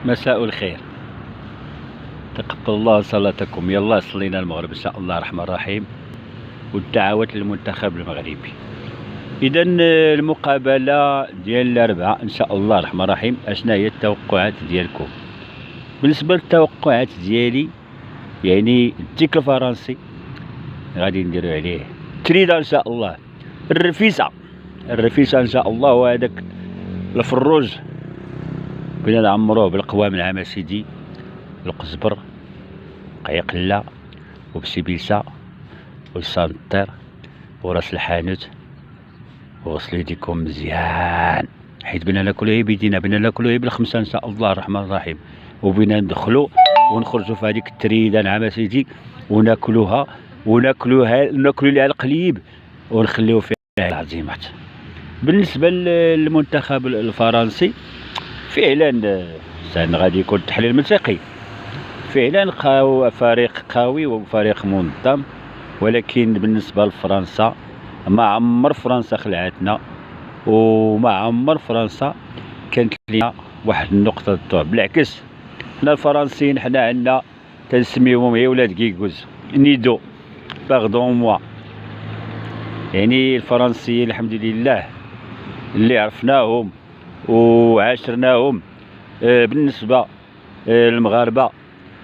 مساء الخير، تقبل الله صلاتكم. يلا صلينا المغرب ان شاء الله الرحمن الرحيم، والدعوات للمنتخب المغربي. اذا المقابله ديال الاربعاء ان شاء الله الرحمن الرحيم، اشنا هي التوقعات ديالكم؟ بالنسبه للتوقعات ديالي، يعني التيك الفرنسي غادي نديرو عليه تريده ان شاء الله، الرفيسه ان شاء الله، وهذاك الفروج بغينا نعمروه بالقوام العام سيدي، القزبر، قيقلة، وبسيبيسا، والسانطير، وراس الحانوت، وغسلوا يديكم مزيان، حيت بغينا ناكلوها بيدينا، بغينا ناكلوها بالخمسه ان شاء الله الرحمن الرحيم، وبغينا ندخلو ونخرجوا في هذيك التريده نعم سيدي، وناكلوها ناكلو لها القليب، ونخليو فيها العزيمات. بالنسبه للمنتخب الفرنسي، فعلا غادي يكون تحليل منطقي، فعلا فريق قوي وفريق منظم، ولكن بالنسبه لفرنسا ما عمر فرنسا خلعتنا، وما عمر فرنسا كانت لنا واحد النقطه الضعف. بالعكس، حنا الفرنسيين حنا عندنا تنسميوهم هي ولاد كيكوز، نيدو باغدون موا، يعني الفرنسيين الحمد لله اللي عرفناهم وعاشرناهم. بالنسبه للمغاربه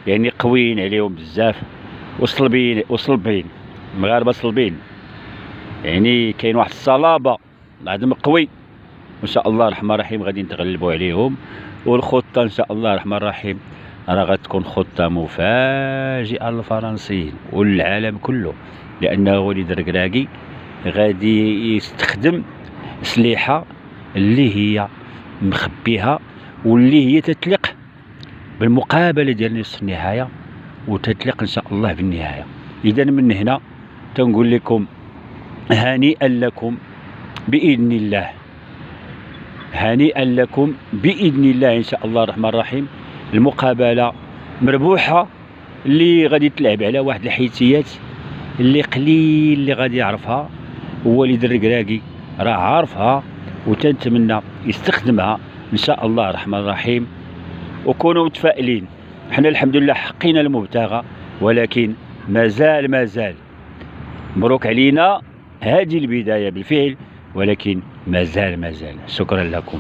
يعني قويين عليهم بزاف، وصلبين المغاربه صلبين، يعني كاين واحد الصلابه، العظم قوي، وان شاء الله الرحمن الرحيم غادي نتغلبوا عليهم. والخطه ان شاء الله الرحمن الرحيم راه غتكون خطه مفاجئه للفرنسيين والعالم كله، لانه وليد الركراكي غادي يستخدم اسلحه اللي هي مخبيها، واللي هي تتلق بالمقابله ديال نصف النهايه، وتتلق ان شاء الله بالنهايه. اذا من هنا تنقول لكم هنيئا لكم باذن الله، هنيئا لكم باذن الله ان شاء الله الرحمن الرحيم. المقابله مربوحه، اللي غادي تلعب على واحد الحيثيات اللي قليل اللي غادي يعرفها، ووليد الركراكي راه عارفها وتنتمنى يستخدمها ان شاء الله الرحمن الرحيم. وكونوا متفائلين، حنا الحمد لله حقينا المبتغى، ولكن مازال مبروك علينا هذه البدايه بالفعل، ولكن مازال. شكرا لكم.